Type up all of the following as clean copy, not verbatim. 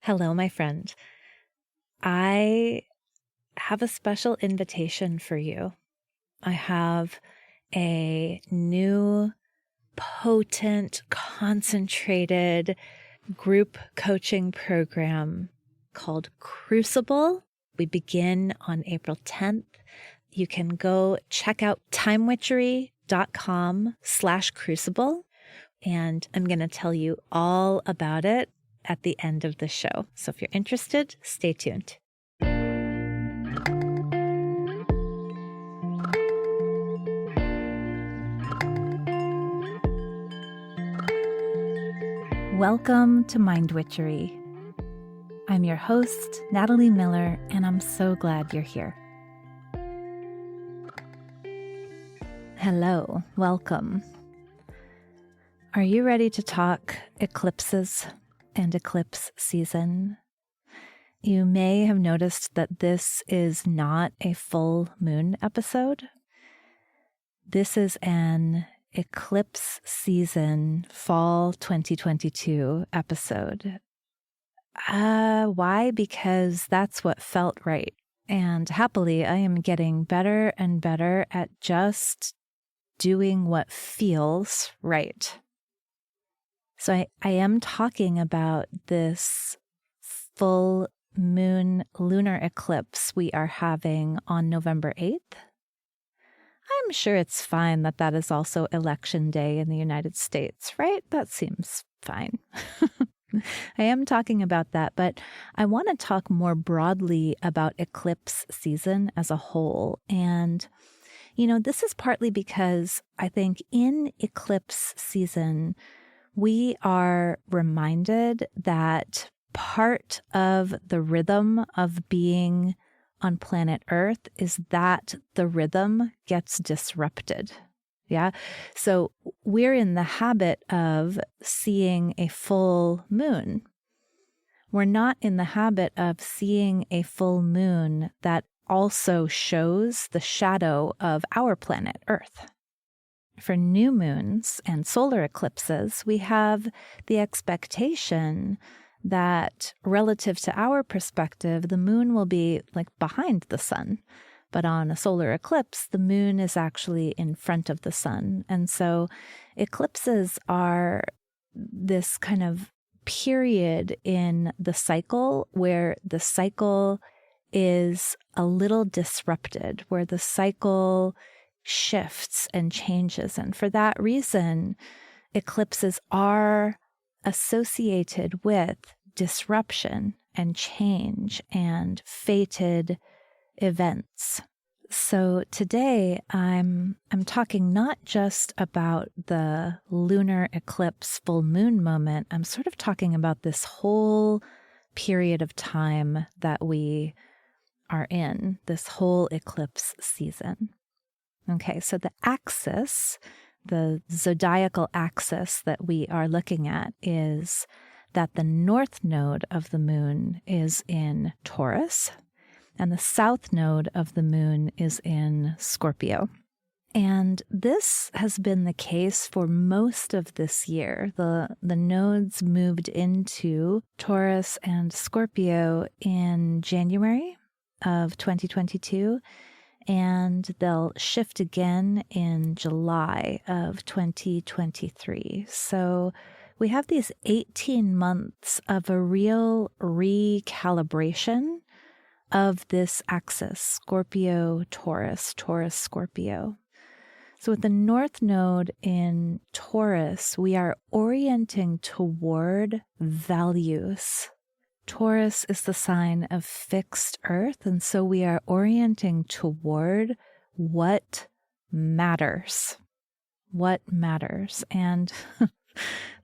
Hello, my friend. I have a special invitation for you. I have a new, potent, concentrated group coaching program called Crucible. We begin on April 10th. You can go check out timewitchery.com/crucible, and I'm going to tell you all about it at the end of the show. So if you're interested, stay tuned. Welcome to Mind Witchery. I'm your host, Natalie Miller, and I'm so glad you're here. Hello, welcome. Are you ready to talk eclipses and eclipse season? You may have noticed that this is not a full moon episode. This is an eclipse season fall 2022 episode. Why? Because that's what felt right. And happily, I am getting better and better at just doing what feels right. So I am talking about this full moon lunar eclipse we are having on November 8th. I'm sure it's fine that that is also election day in the United States, right? That seems fine. I am talking about that, but I want to talk more broadly about eclipse season as a whole. And, this is partly because I think in eclipse season, we are reminded that part of the rhythm of being on planet Earth is that the rhythm gets disrupted. Yeah. So we're in the habit of seeing a full moon. We're not in the habit of seeing a full moon that also shows the shadow of our planet Earth. For new moons and solar eclipses, we have the expectation that relative to our perspective, the moon will be like behind the sun. But on a solar eclipse, the moon is actually in front of the sun. And so eclipses are this kind of period in the cycle where the cycle is a little disrupted, where the cycle shifts and changes. And for that reason, eclipses are associated with disruption and change and fated events. So today I'm talking not just about the lunar eclipse full moon moment. I'm sort of talking about this whole period of time that we are in, this whole eclipse season. Okay, so the axis, the zodiacal axis that we are looking at is that the north node of the moon is in Taurus and the south node of the moon is in Scorpio. And this has been the case for most of this year. The nodes moved into Taurus and Scorpio in January of 2022. And they'll shift again in July of 2023. So we have these 18 months of a real recalibration of this axis, Scorpio, Taurus, Taurus, Scorpio. So with the north node in Taurus, we are orienting toward values. Taurus is the sign of fixed earth, and so we are orienting toward what matters. What matters. And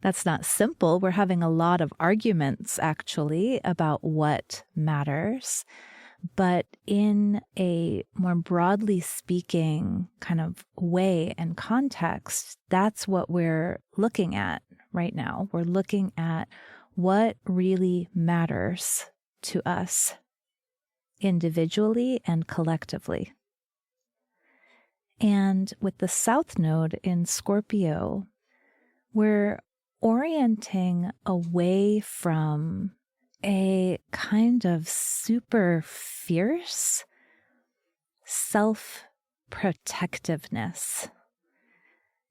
that's not simple. We're having a lot of arguments, actually, about what matters. But in a more broadly speaking kind of way and context, that's what we're looking at right now. We're looking at what really matters to us individually and collectively. And with the South Node in Scorpio, we're orienting away from a kind of super fierce self-protectiveness.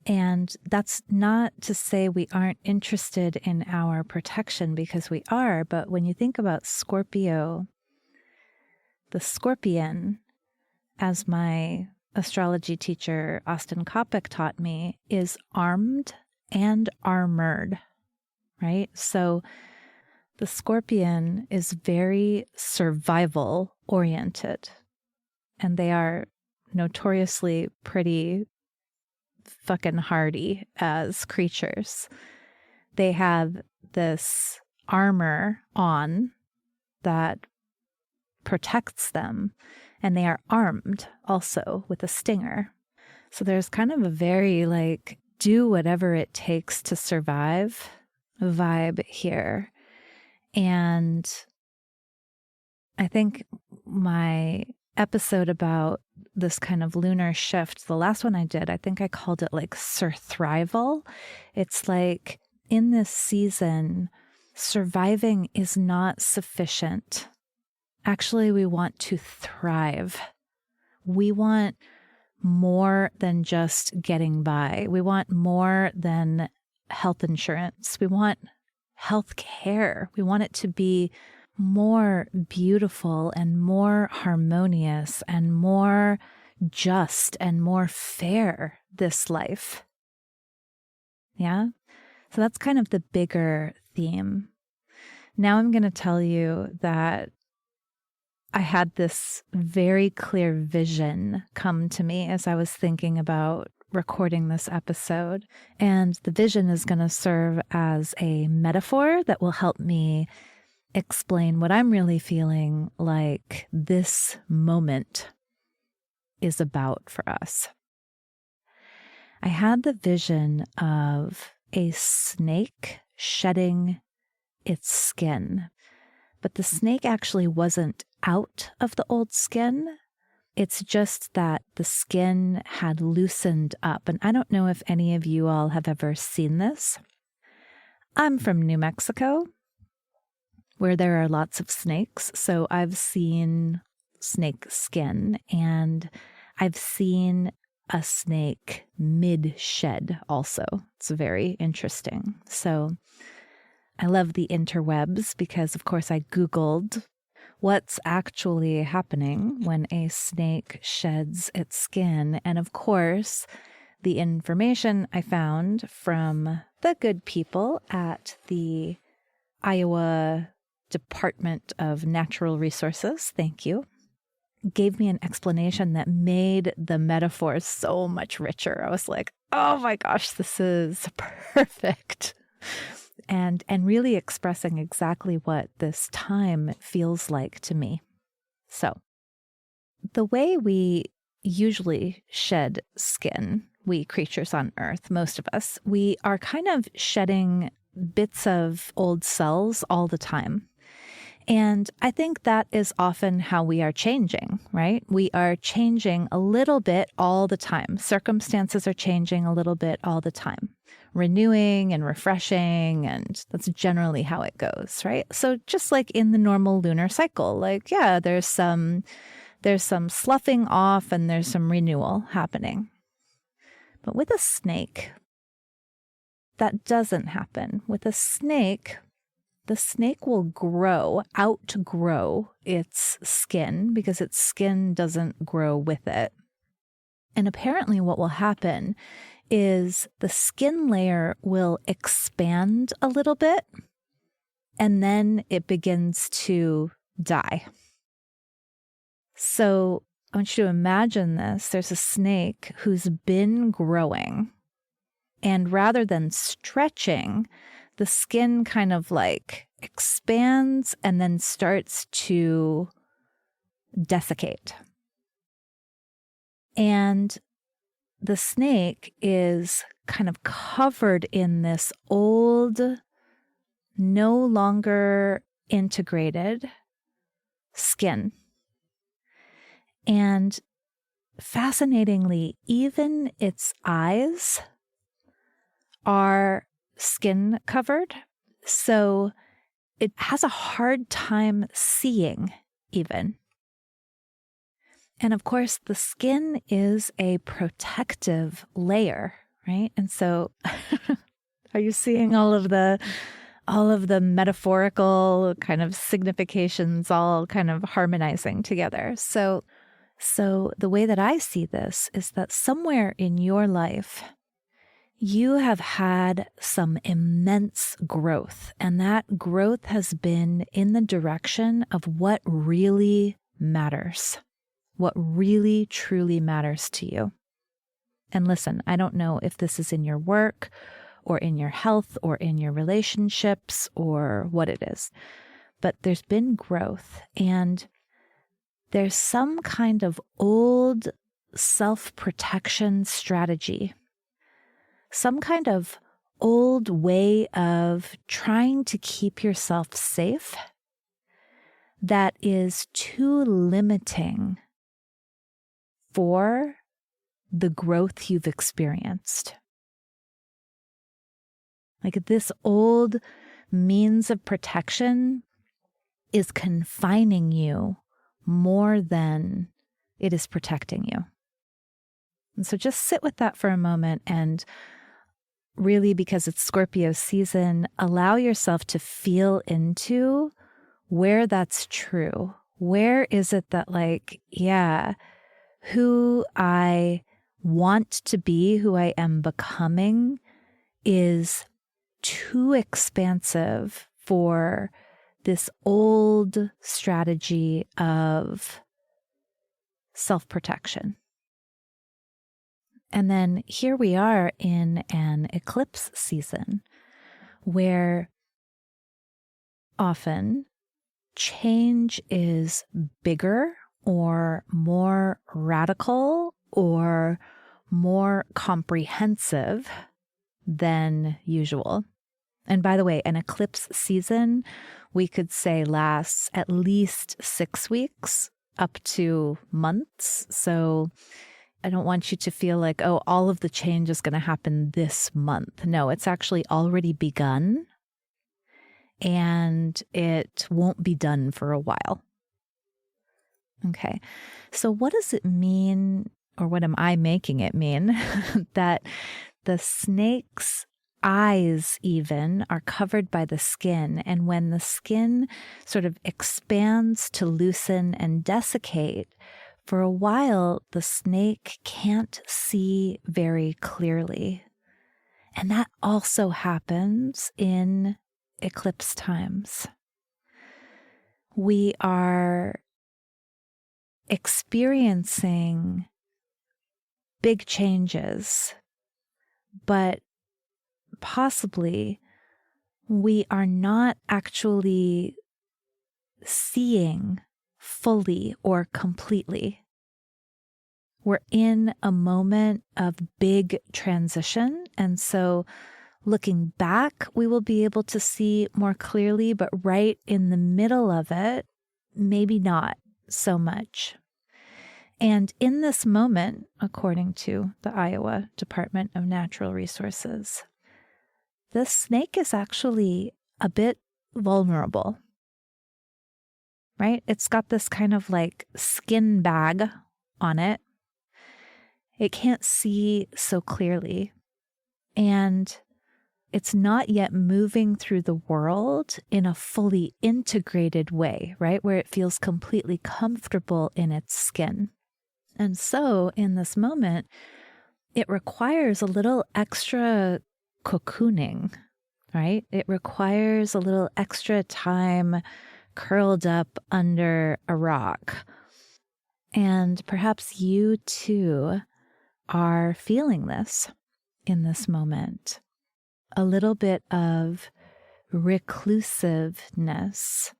And that's not to say we aren't interested in our protection, because we are. But when you think about Scorpio, the scorpion, as my astrology teacher, Austin Kopek, taught me, is armed and armored, right? So the scorpion is very survival oriented, and they are notoriously pretty fucking hardy as creatures. They have this armor on that protects them, and they are armed also with a stinger. So there's kind of a very like, do whatever it takes to survive vibe here. And I think my episode about this kind of lunar shift, the last one I did, I think I called it like surthrival. It's like in this season, surviving is not sufficient. Actually, we want to thrive. We want more than just getting by. We want more than health insurance. We want health care. We want it to be more beautiful and more harmonious and more just and more fair, this life. Yeah? So that's kind of the bigger theme. Now I'm going to tell you that I had this very clear vision come to me as I was thinking about recording this episode. And the vision is going to serve as a metaphor that will help me explain what I'm really feeling like this moment is about for us. I had the vision of a snake shedding its skin, but the snake actually wasn't out of the old skin. It's just that the skin had loosened up. And I don't know if any of you all have ever seen this. I'm from New Mexico, where there are lots of snakes. So I've seen snake skin, and I've seen a snake mid-shed also. It's very interesting. So I love the interwebs because, of course, I Googled what's actually happening when a snake sheds its skin. And of course, the information I found from the good people at the Iowa Department of Natural Resources, thank you, gave me an explanation that made the metaphor so much richer. I was like, oh my gosh, this is perfect. And really expressing exactly what this time feels like to me. So the way we usually shed skin, we creatures on Earth, most of us, we are kind of shedding bits of old cells all the time. And I think that is often how we are changing, right? We are changing a little bit all the time. Circumstances are changing a little bit all the time. Renewing and refreshing, and that's generally how it goes, right? So just like in the normal lunar cycle, like, yeah, there's some sloughing off and there's some renewal happening. But with a snake, that doesn't happen. With a snake, the snake will outgrow its skin because its skin doesn't grow with it. And apparently what will happen is the skin layer will expand a little bit, and then it begins to die. So I want you to imagine this. There's a snake who's been growing, and rather than stretching, the skin kind of like expands and then starts to desiccate. And the snake is kind of covered in this old, no longer integrated skin. And fascinatingly, even its eyes are skin covered. So it has a hard time seeing even. And of course, the skin is a protective layer, right? And so are you seeing all of the metaphorical kind of significations all kind of harmonizing together? So the way that I see this is that somewhere in your life, you have had some immense growth, and that growth has been in the direction of what really matters, what really truly matters to you. And listen, I don't know if this is in your work or in your health or in your relationships or what it is, but there's been growth, and there's some kind of old self-protection strategy, some kind of old way of trying to keep yourself safe that is too limiting for the growth you've experienced. Like this old means of protection is confining you more than it is protecting you. And so just sit with that for a moment, and really, because it's Scorpio season, allow yourself to feel into where that's true. Where is it that who I want to be, who I am becoming is too expansive for this old strategy of self-protection. And then here we are in an eclipse season where often change is bigger or more radical or more comprehensive than usual. And by the way, an eclipse season, we could say lasts at least 6 weeks up to months. So I don't want you to feel like, oh, all of the change is going to happen this month. No, it's actually already begun, and it won't be done for a while. Okay, so what does it mean, or what am I making it mean, that the snake's eyes even are covered by the skin, and when the skin sort of expands to loosen and desiccate, for a while, the snake can't see very clearly. And that also happens in eclipse times. We are experiencing big changes, but possibly we are not actually seeing fully or completely. We're in a moment of big transition, and so looking back, we will be able to see more clearly, but right in the middle of it, maybe not so much. And in this moment, according to the Iowa Department of Natural Resources, the snake is actually a bit vulnerable. Right? It's got this kind of like skin bag on it. It can't see so clearly. And it's not yet moving through the world in a fully integrated way, right? Where it feels completely comfortable in its skin. And so in this moment, it requires a little extra cocooning, right? It requires a little extra time curled up under a rock. And perhaps you too are feeling this in this moment. A little bit of reclusiveness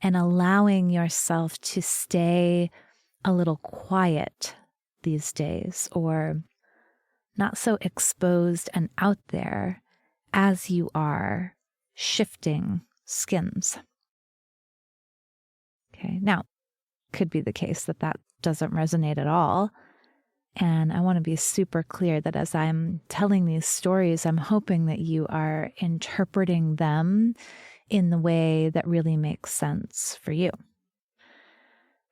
and allowing yourself to stay a little quiet these days, or not so exposed and out there as you are shifting skins. Okay, now, could be the case that that doesn't resonate at all. And I want to be super clear that as I'm telling these stories, I'm hoping that you are interpreting them in the way that really makes sense for you.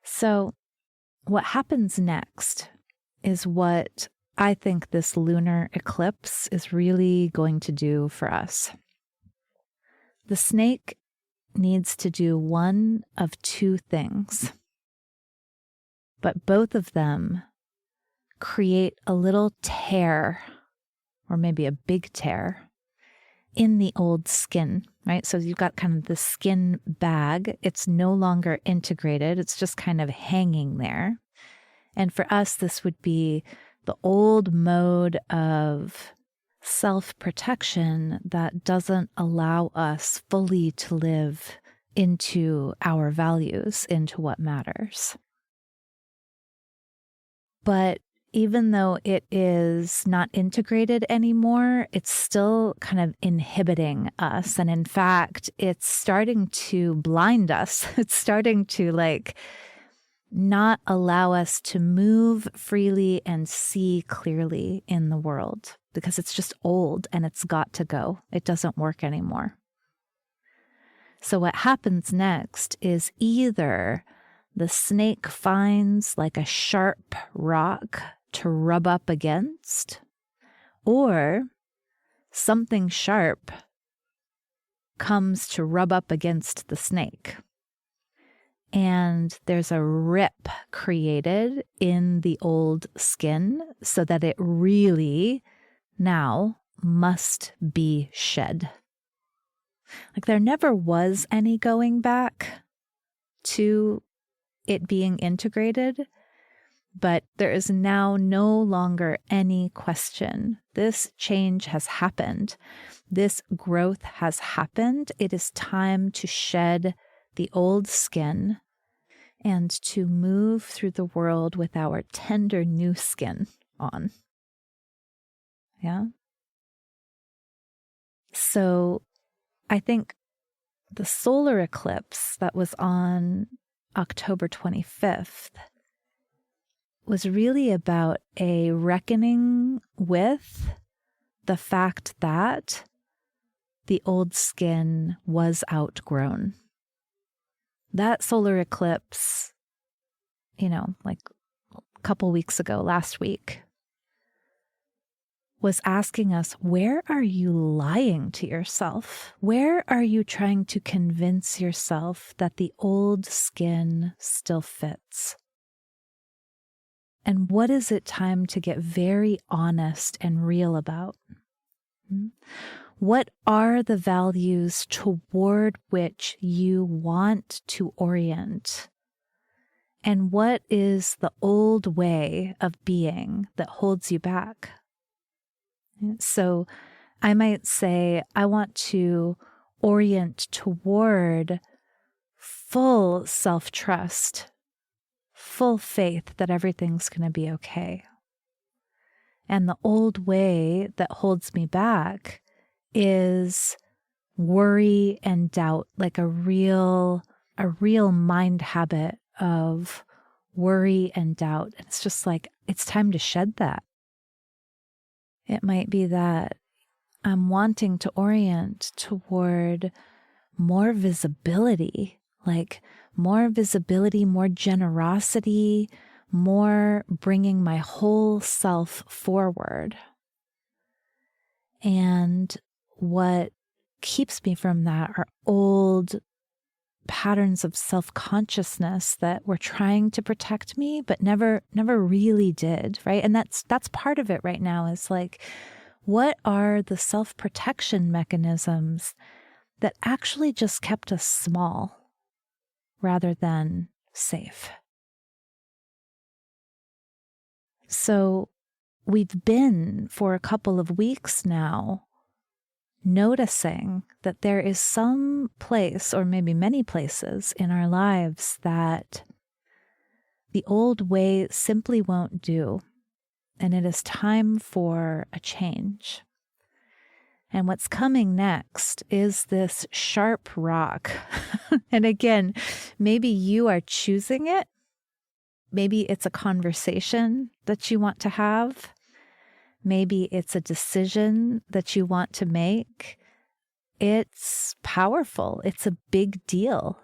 So what happens next is what I think this lunar eclipse is really going to do for us. The snake needs to do one of two things, but both of them create a little tear, or maybe a big tear, in the old skin, right? So you've got kind of the skin bag. It's no longer integrated. It's just kind of hanging there. And for us, this would be the old mode of self-protection that doesn't allow us fully to live into our values, into what matters. But even though it is not integrated anymore, it's still kind of inhibiting us. And in fact, it's starting to blind us. It's starting to not allow us to move freely and see clearly in the world because it's just old and it's got to go. It doesn't work anymore. So what happens next is either the snake finds a sharp rock to rub up against, or something sharp comes to rub up against the snake. And there's a rip created in the old skin so that it really now must be shed. There never was any going back to it being integrated, but there is now no longer any question. This change has happened. This growth has happened. It is time to shed the old skin and to move through the world with our tender new skin on. Yeah? So I think the solar eclipse that was on October 25th was really about a reckoning with the fact that the old skin was outgrown. That solar eclipse, a couple weeks ago, last week, was asking us, where are you lying to yourself? Where are you trying to convince yourself that the old skin still fits? And what is it time to get very honest and real about? What are the values toward which you want to orient? And what is the old way of being that holds you back? So I might say, I want to orient toward full self-trust, full faith that everything's going to be okay. And the old way that holds me back is worry and doubt, a real mind habit of worry and doubt. And it's just it's time to shed that. It might be that I'm wanting to orient toward more visibility, more visibility, more generosity, more bringing my whole self forward. And what keeps me from that are old patterns of self-consciousness that were trying to protect me, but never really did, right? And that's part of it right now is what are the self-protection mechanisms that actually just kept us small rather than safe? So we've been for a couple of weeks now noticing that there is some place, or maybe many places in our lives, that the old way simply won't do, and it is time for a change. And what's coming next is this sharp rock. And again, maybe you are choosing it. Maybe it's a conversation that you want to have. Maybe it's a decision that you want to make. it's powerful. It's a big deal.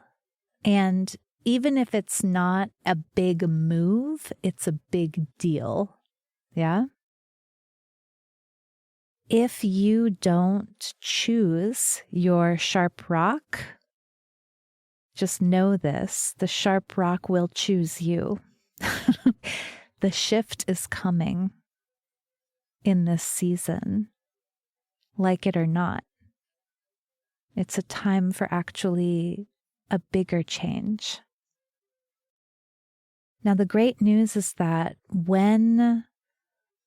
And even if it's not a big move, it's a big deal. Yeah? If you don't choose your sharp rock, just know this, the sharp rock will choose you. The shift is coming in this season, like it or not. It's a time for actually a bigger change. Now, the great news is that when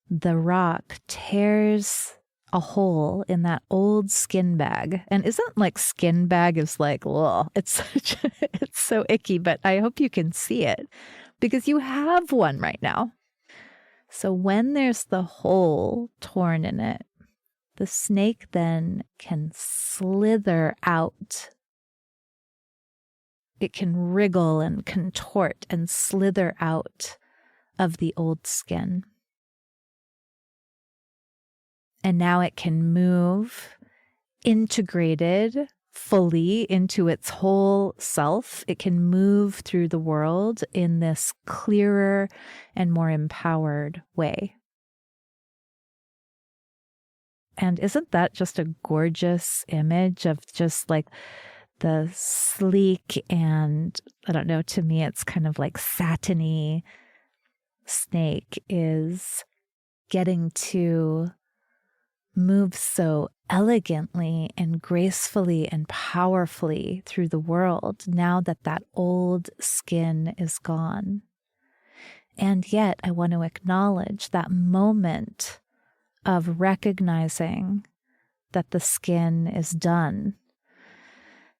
the rock tears a hole in that old skin bag, and isn't like skin bag is like, ugh, it's so icky, but I hope you can see it because you have one right now. So when there's the hole torn in it, the snake then can slither out. It can wriggle and contort and slither out of the old skin. And now it can move integrated fully into its whole self. It can move through the world in this clearer and more empowered way. And isn't that just a gorgeous image of just like the sleek and, I don't know, to me it's kind of like satiny snake is getting to move so elegantly and gracefully and powerfully through the world now that that old skin is gone. And yet I want to acknowledge that moment of recognizing that the skin is done.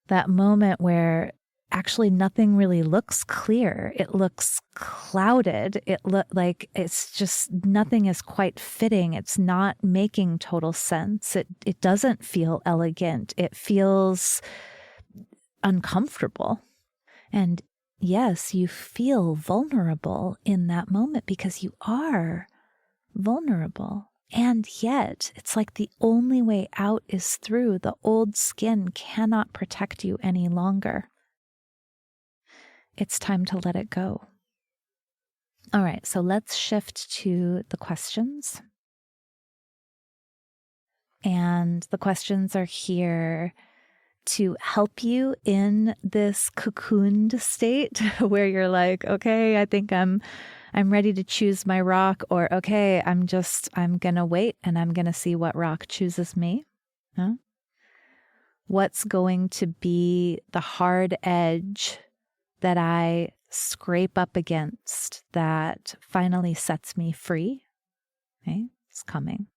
That moment where actually nothing really looks clear. It looks clouded. It like it's just nothing is quite fitting. It's not making total sense. It doesn't feel elegant. It feels uncomfortable. And yes, you feel vulnerable in that moment because you are vulnerable. And yet, it's like the only way out is through. The old skin cannot protect you any longer. It's time to let it go. All right, so let's shift to the questions. And the questions are here to help you in this cocooned state where you're like, okay, I think I'm ready to choose my rock, or okay, I'm going to wait and I'm going to see what rock chooses me. Huh? What's going to be the hard edge that I scrape up against that finally sets me free? Okay, it's coming.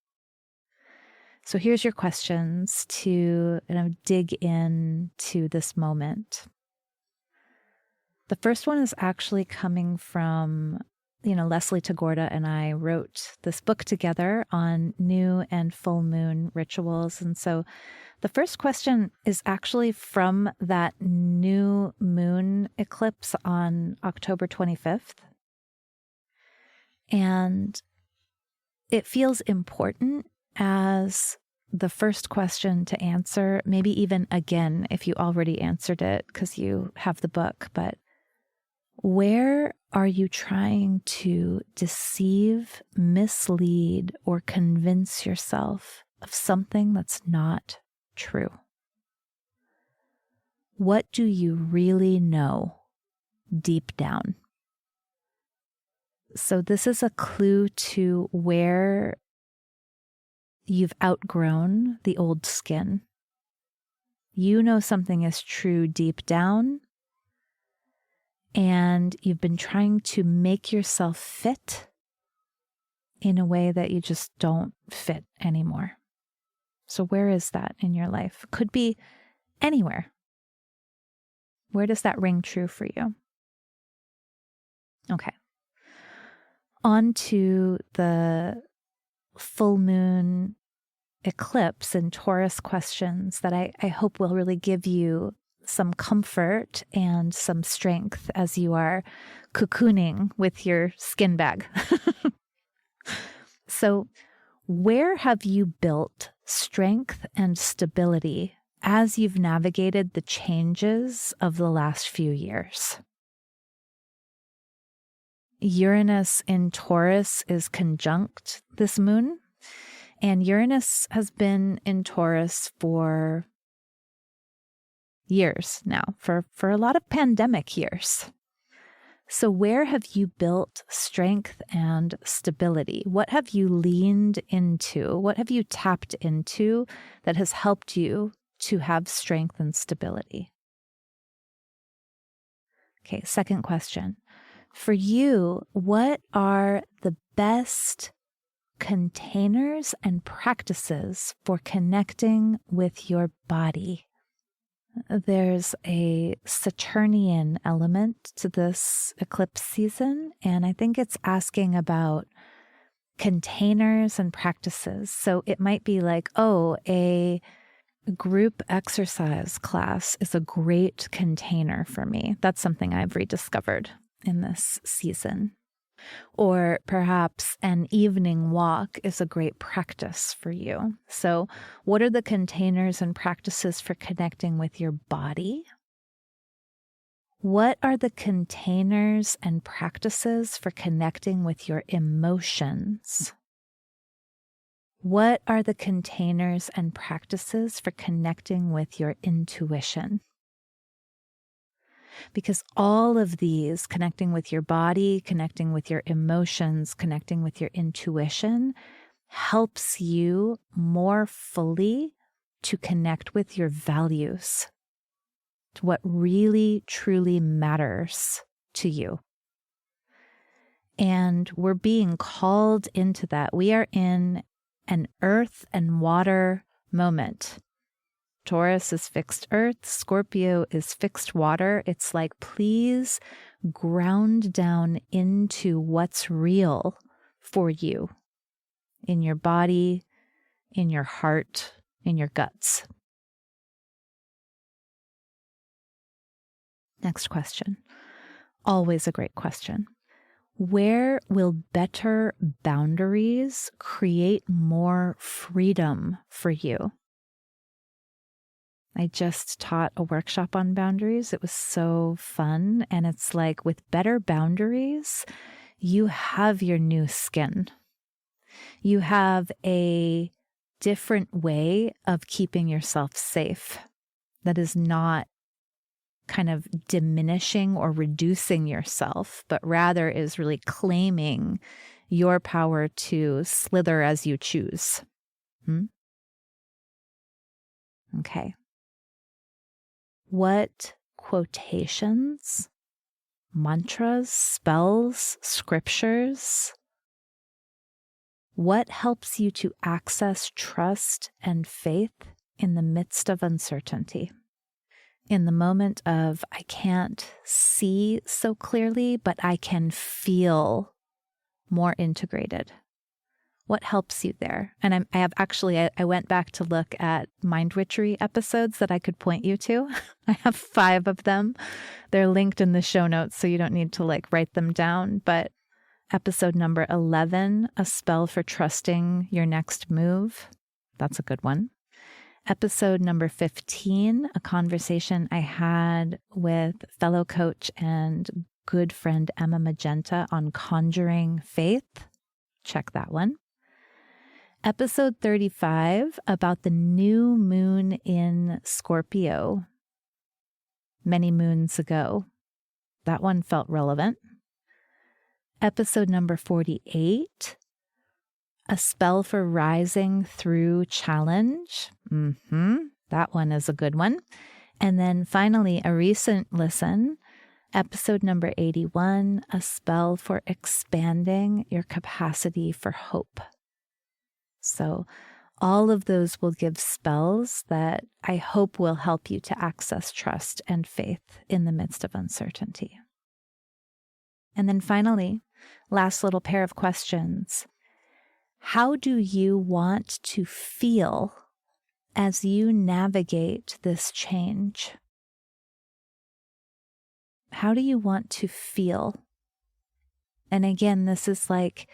So here's your questions to dig into this moment. The first one is actually coming from, Leslie Tagorda and I wrote this book together on new and full moon rituals. And so the first question is actually from that new moon eclipse on October 25th. And it feels important as the first question to answer, maybe even again if you already answered it because you have the book, but where are you trying to deceive, mislead, or convince yourself of something that's not true? What do you really know deep down? So this is a clue to where you've outgrown the old skin. You know something is true deep down, and you've been trying to make yourself fit in a way that you just don't fit anymore. So where is that in your life? Could be anywhere. Where does that ring true for you? Okay. On to the full moon eclipse and Taurus questions that I hope will really give you some comfort and some strength as you are cocooning with your skin bag. So, where have you built strength and stability as you've navigated the changes of the last few years. Uranus in Taurus is conjunct this moon, and Uranus has been in Taurus for years now, for a lot of pandemic years. So where have you built strength and stability? What have you leaned into? What have you tapped into that has helped you to have strength and stability? Okay, second question. For you, what are the best containers and practices for connecting with your body? There's a Saturnian element to this eclipse season, and I think it's asking about containers and practices. So it might be like, oh, a group exercise class is a great container for me. That's something I've rediscovered in this season. Or perhaps an evening walk is a great practice for you. So what are the containers and practices for connecting with your body? What are the containers and practices for connecting with your emotions? What are the containers and practices for connecting with your intuition? Because all of these, connecting with your body, connecting with your emotions, connecting with your intuition, helps you more fully to connect with your values, to what really, truly matters to you. And we're being called into that. We are in an earth and water moment. Taurus is fixed earth, Scorpio is fixed water. It's like, please ground down into what's real for you in your body, in your heart, in your guts. Next question. Always a great question. Where will better boundaries create more freedom for you? I just taught a workshop on boundaries. It was so fun. And it's like, with better boundaries, you have your new skin. You have a different way of keeping yourself safe that is not kind of diminishing or reducing yourself, but rather is really claiming your power to slither as you choose. Okay. What quotations, mantras, spells, scriptures, what helps you to access trust and faith in the midst of uncertainty? In the moment of, I can't see so clearly, but I can feel more integrated. What helps you there? And I went back to look at Mind Witchery episodes that I could point you to. I have 5 of them. They're linked in the show notes, so you don't need to write them down. But episode number 11, a spell for trusting your next move. That's a good one. Episode number 15, a conversation I had with fellow coach and good friend Emma Magenta on conjuring faith. Check that one. Episode 35, about the new moon in Scorpio many moons ago. That one felt relevant. Episode number 48, a spell for rising through challenge. That one is a good one. And then finally, a recent listen, episode number 81, a spell for expanding your capacity for hope. So all of those will give spells that I hope will help you to access trust and faith in the midst of uncertainty. And then finally, last little pair of questions. How do you want to feel as you navigate this change? How do you want to feel? And again, this is like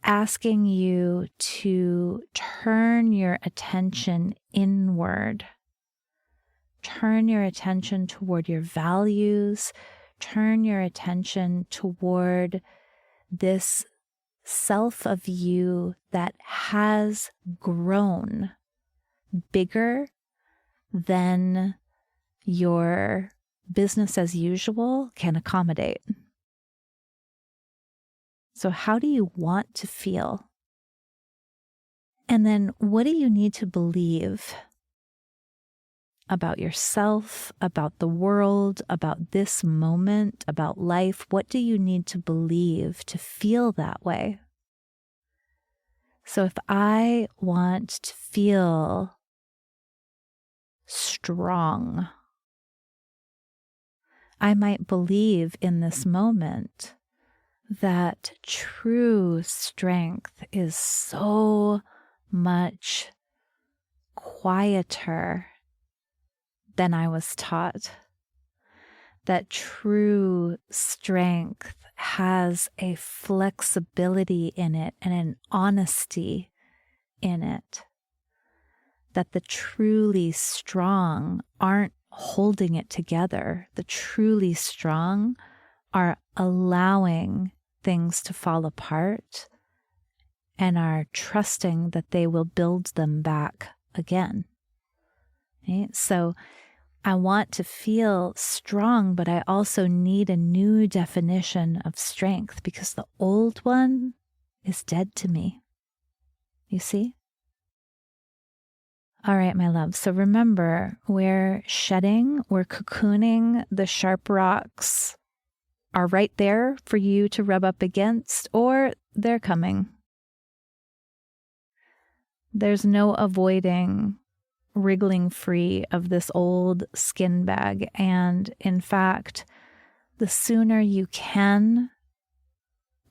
asking you to turn your attention inward Turn your attention toward your values. Turn your attention toward this self of you that has grown bigger than your business as usual can accommodate. So how do you want to feel? And then what do you need to believe about yourself, about the world, about this moment, about life? What do you need to believe to feel that way? So if I want to feel strong, I might believe in this moment that true strength is so much quieter than I was taught. That true strength has a flexibility in it and an honesty in it. That the truly strong aren't holding it together. The truly strong are allowing things to fall apart and are trusting that they will build them back again. Right? So I want to feel strong, but I also need a new definition of strength because the old one is dead to me. You see? All right, my love. So remember, we're shedding, we're cocooning. The sharp rocks are right there for you to rub up against, or they're coming. There's no avoiding wriggling free of this old skin bag. And in fact, the sooner you can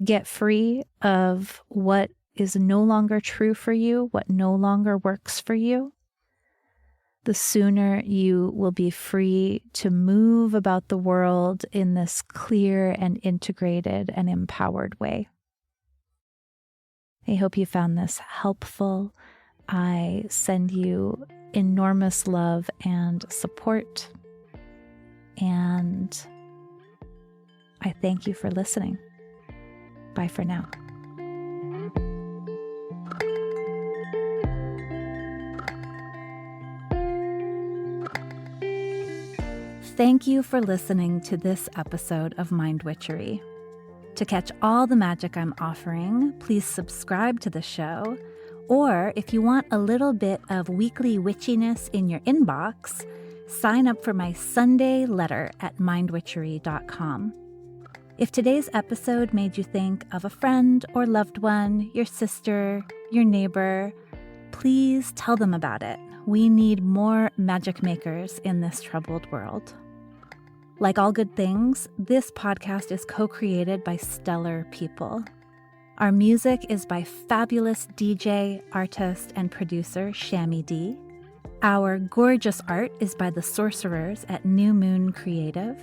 get free of what is no longer true for you, what no longer works for you, the sooner you will be free to move about the world in this clear and integrated and empowered way. I hope you found this helpful. I send you enormous love and support, and I thank you for listening. Bye for now. Thank you for listening to this episode of Mind Witchery. To catch all the magic I'm offering, please subscribe to the show. Or if you want a little bit of weekly witchiness in your inbox, sign up for my Sunday letter at mindwitchery.com. If today's episode made you think of a friend or loved one, your sister, your neighbor, please tell them about it. We need more magic makers in this troubled world. Like all good things, this podcast is co-created by stellar people. Our music is by fabulous DJ, artist, and producer Shammy D. Our gorgeous art is by the sorcerers at New Moon Creative.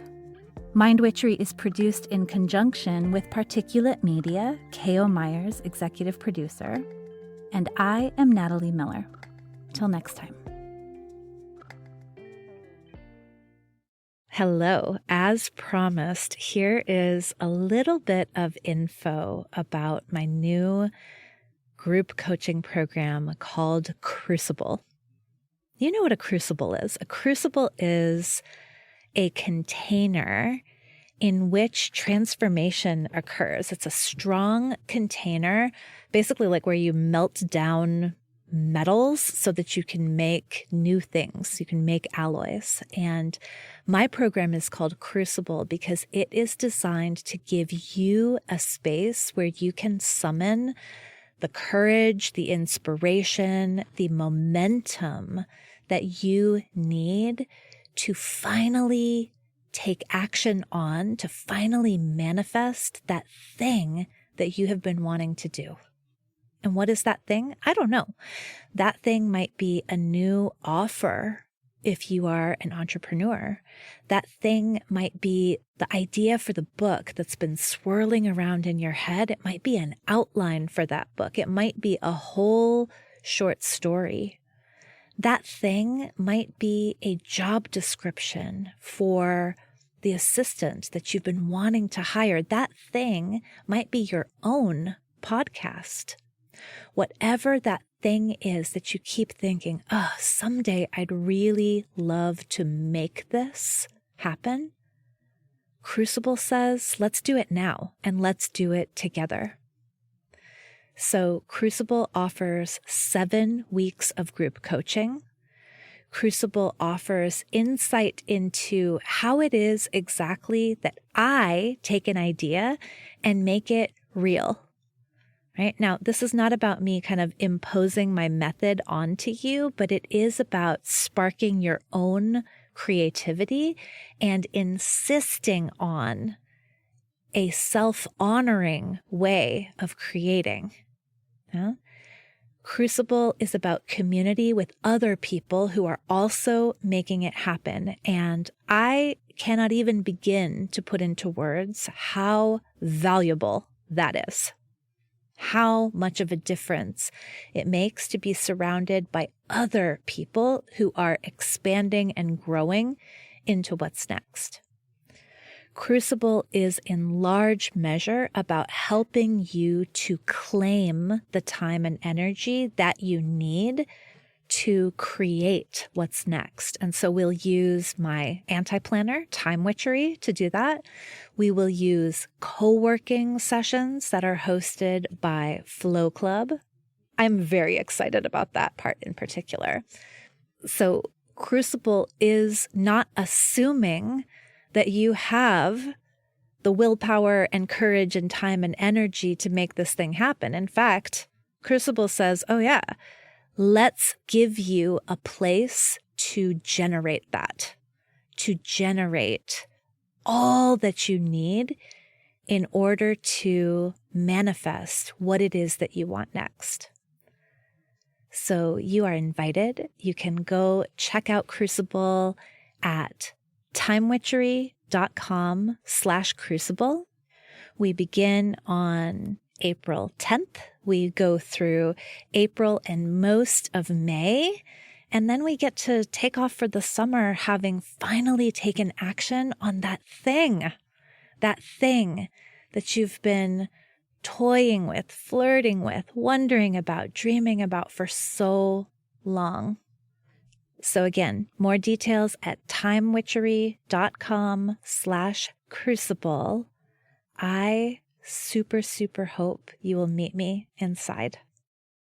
Mind Witchery is produced in conjunction with Particulate Media, K.O. Myers, executive producer. And I am Natalie Miller. Till next time. Hello. As promised, here is a little bit of info about my new group coaching program called Crucible. You know what a crucible is? A crucible is a container in which transformation occurs. It's a strong container, basically like where you melt down metals so that you can make new things. You can make alloys. And my program is called Crucible because it is designed to give you a space where you can summon the courage, the inspiration, the momentum that you need to finally take action on, to finally manifest that thing that you have been wanting to do. And what is that thing? I don't know. That thing might be a new offer if you are an entrepreneur. That thing might be the idea for the book that's been swirling around in your head. It might be an outline for that book. It might be a whole short story. That thing might be a job description for the assistant that you've been wanting to hire. That thing might be your own podcast. Whatever that thing is that you keep thinking, oh, someday I'd really love to make this happen. Crucible says, let's do it now and let's do it together. So Crucible offers 7 weeks of group coaching. Crucible offers insight into how it is exactly that I take an idea and make it real. Right? Now, this is not about me kind of imposing my method onto you, but it is about sparking your own creativity and insisting on a self-honoring way of creating. Yeah? Crucible is about community with other people who are also making it happen. And I cannot even begin to put into words how valuable that is. How much of a difference it makes to be surrounded by other people who are expanding and growing into what's next. Crucible is in large measure about helping you to claim the time and energy that you need to create what's next. And so we'll use my anti-planner, Time Witchery, to do that. We will use co-working sessions that are hosted by Flow Club. I'm very excited about that part in particular. So Crucible is not assuming that you have the willpower and courage and time and energy to make this thing happen. In fact, Crucible says, oh yeah, let's give you a place to generate that, to generate all that you need in order to manifest what it is that you want next. So you are invited. You can go check out Crucible at timewitchery.com/crucible. We begin on April 10th. We go through April and most of May, and then we get to take off for the summer having finally taken action on that thing that you've been toying with, flirting with, wondering about, dreaming about for so long. So again, more details at timewitchery.com/crucible. I super hope you will meet me inside.